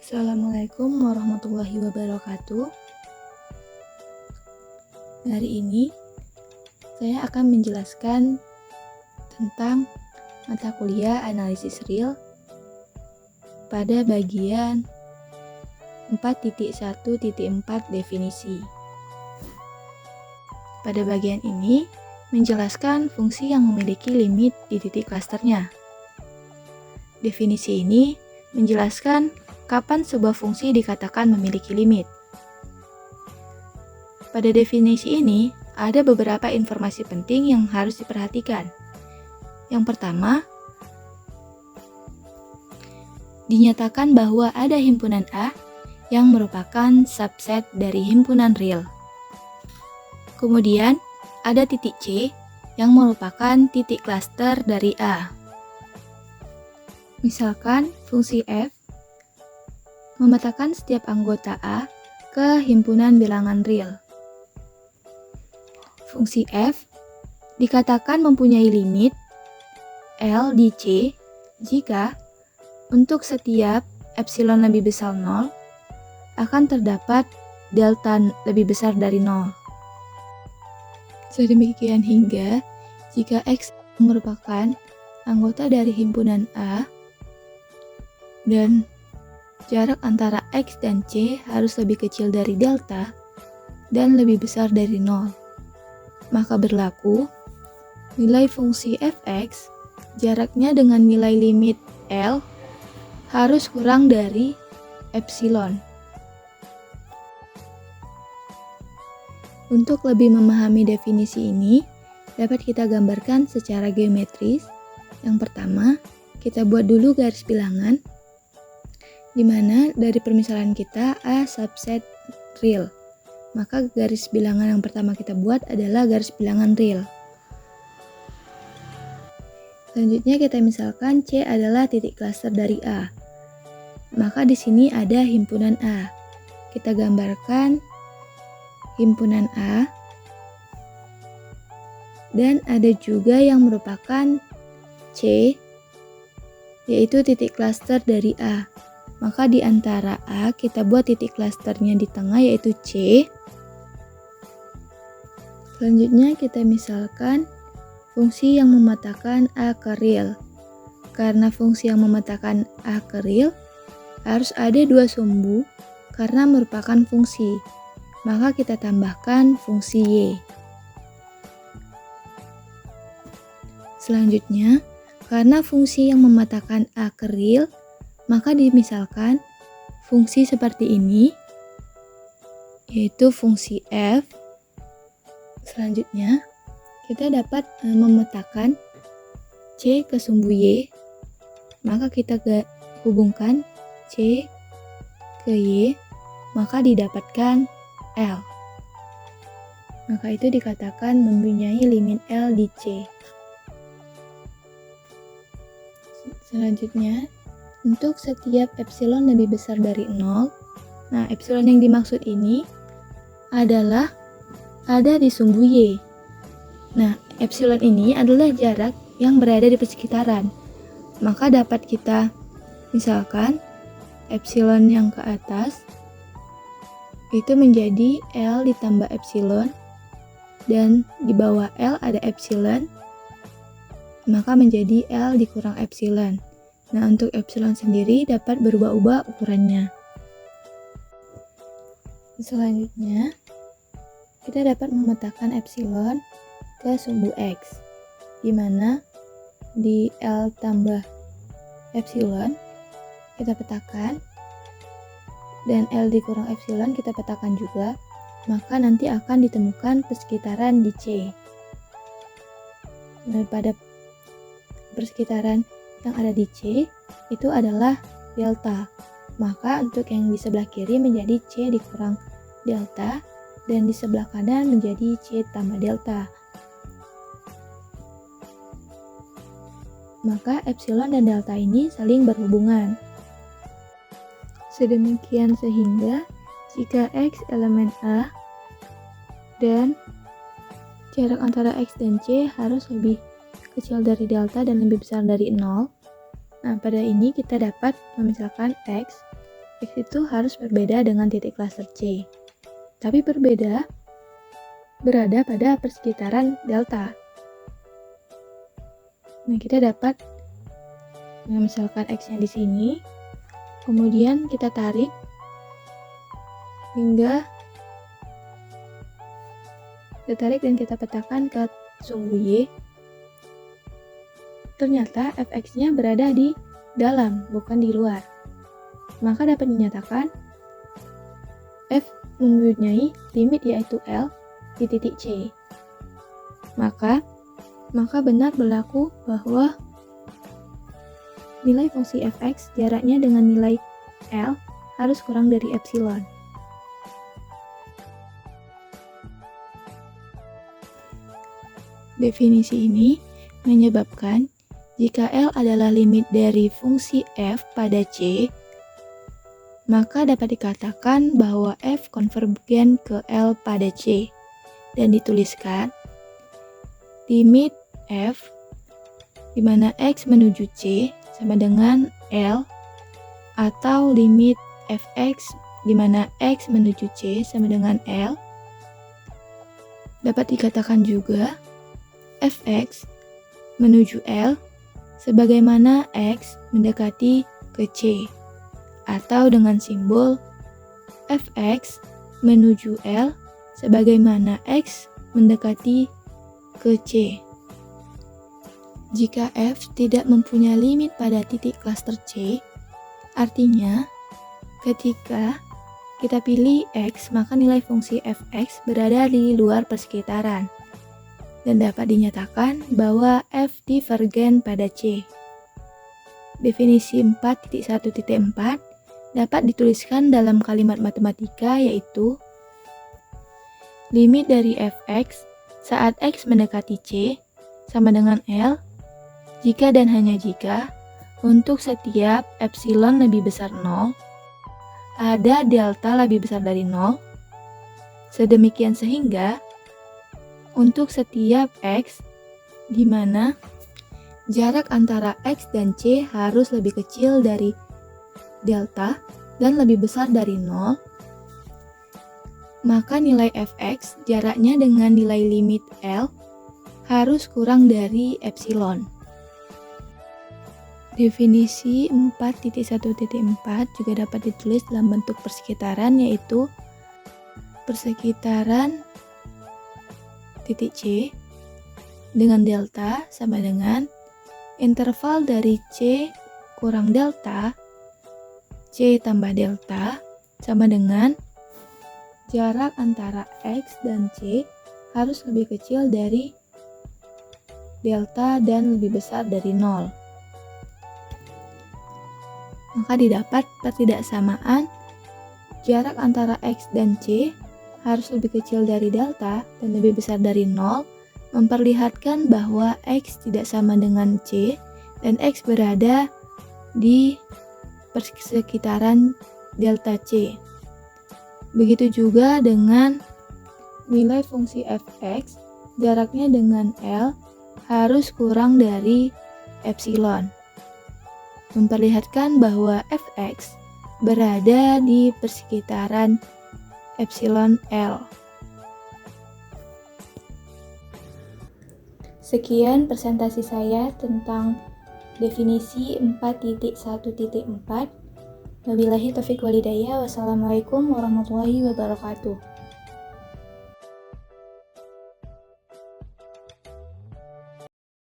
Assalamualaikum warahmatullahi wabarakatuh. Hari ini saya akan menjelaskan tentang mata kuliah analisis real pada bagian 4.1.4 definisi. Pada bagian ini menjelaskan fungsi yang memiliki limit di titik klasternya. Definisi ini menjelaskan kapan sebuah fungsi dikatakan memiliki limit. Pada definisi ini, ada beberapa informasi penting yang harus diperhatikan. Yang pertama, dinyatakan bahwa ada himpunan A yang merupakan subset dari himpunan real. Kemudian, ada titik C yang merupakan titik klaster dari A. Misalkan, fungsi f memetakan setiap anggota A ke himpunan bilangan real. Fungsi f dikatakan mempunyai limit L di C jika untuk setiap epsilon lebih besar 0 akan terdapat delta lebih besar dari 0. Sedemikian hingga jika X merupakan anggota dari himpunan A dan jarak antara X dan C harus lebih kecil dari delta dan lebih besar dari 0. Maka berlaku nilai fungsi fx jaraknya dengan nilai limit L harus kurang dari epsilon. Untuk lebih memahami definisi ini, dapat kita gambarkan secara geometris. Yang pertama, kita buat dulu garis bilangan di mana dari permisalan kita A subset real. Maka garis bilangan yang pertama kita buat adalah garis bilangan real. Selanjutnya kita misalkan C adalah titik klaster dari A. Maka di sini ada himpunan A. Kita gambarkan himpunan A. Dan ada juga yang merupakan C, yaitu titik klaster dari A. Maka di antara A kita buat titik klasternya di tengah yaitu C. Selanjutnya kita misalkan fungsi yang memetakan A ke real. Karena fungsi yang memetakan A ke real harus ada dua sumbu karena merupakan fungsi. Maka kita tambahkan fungsi Y. Selanjutnya, karena fungsi yang memetakan A ke real, maka dimisalkan fungsi seperti ini, yaitu fungsi f. Selanjutnya, kita dapat memetakan C ke sumbu Y, maka kita hubungkan C ke Y, maka didapatkan L. Maka itu dikatakan mempunyai limit L di C. Selanjutnya, untuk setiap epsilon lebih besar dari 0, nah epsilon yang dimaksud ini adalah ada di sumbu Y. Nah, epsilon ini adalah jarak yang berada di persekitaran. Maka dapat kita misalkan epsilon yang ke atas itu menjadi L ditambah epsilon, dan di bawah L ada epsilon, maka menjadi L dikurang epsilon. Nah, untuk epsilon sendiri dapat berubah-ubah ukurannya. Selanjutnya, kita dapat memetakan epsilon ke sumbu X, di mana di L tambah epsilon kita petakan, dan L dikurang epsilon kita petakan juga, maka nanti akan ditemukan persekitaran di C. Nah, pada persekitaran yang ada di C itu adalah delta. Maka untuk yang di sebelah kiri menjadi C dikurang delta, dan di sebelah kanan menjadi C tambah delta. Maka epsilon dan delta ini saling berhubungan. Sedemikian sehingga jika X elemen A dan jarak antara X dan C harus lebih kecil dari delta dan lebih besar dari 0. Nah, pada ini kita dapat memisahkan X X itu harus berbeda dengan titik klaster C. Tapi berada pada persekitaran delta. Nah, kita dapat misalkan X-nya di sini, kemudian kita tarik hingga dan kita petakan ke sumbu Y. Ternyata fx-nya berada di dalam, bukan di luar. Maka dapat dinyatakan f mempunyai limit yaitu L di titik C. Maka benar berlaku bahwa nilai fungsi fx jaraknya dengan nilai L harus kurang dari epsilon. Definisi ini menyebabkan jika L adalah limit dari fungsi f pada C, maka dapat dikatakan bahwa f konvergen ke L pada C, dan dituliskan limit f di mana x menuju C sama dengan L, atau limit fx di mana x menuju C sama dengan L. Dapat dikatakan juga fx menuju L sebagaimana x mendekati ke C, atau dengan simbol fx menuju L sebagaimana x mendekati ke C. Jika f tidak mempunyai limit pada titik klaster C, artinya ketika kita pilih x, maka nilai fungsi fx berada di luar persekitaran, dan dapat dinyatakan bahwa f divergen pada C. Definisi 4.1.4 dapat dituliskan dalam kalimat matematika, yaitu limit dari fx saat x mendekati C sama dengan L jika dan hanya jika untuk setiap epsilon lebih besar 0 ada delta lebih besar dari 0, sedemikian sehingga untuk setiap x di mana jarak antara x dan C harus lebih kecil dari delta dan lebih besar dari 0, maka nilai fx jaraknya dengan nilai limit L harus kurang dari epsilon. Definisi 4.1.4 juga dapat ditulis dalam bentuk persekitaran, yaitu persekitaran titik C dengan delta sama dengan interval dari C kurang delta, C tambah delta sama dengan jarak antara X dan C harus lebih kecil dari delta dan lebih besar dari 0. Maka didapat ketidaksamaan jarak antara X dan C harus lebih kecil dari delta dan lebih besar dari 0, memperlihatkan bahwa X tidak sama dengan C dan X berada di persekitaran delta C. Begitu juga dengan nilai fungsi fx, jaraknya dengan L harus kurang dari epsilon, memperlihatkan bahwa fx berada di persekitaran epsilon L. Sekian presentasi saya tentang definisi 4.1.4. Wabillahi taufiq walhidayah. Wassalamualaikum warahmatullahi wabarakatuh.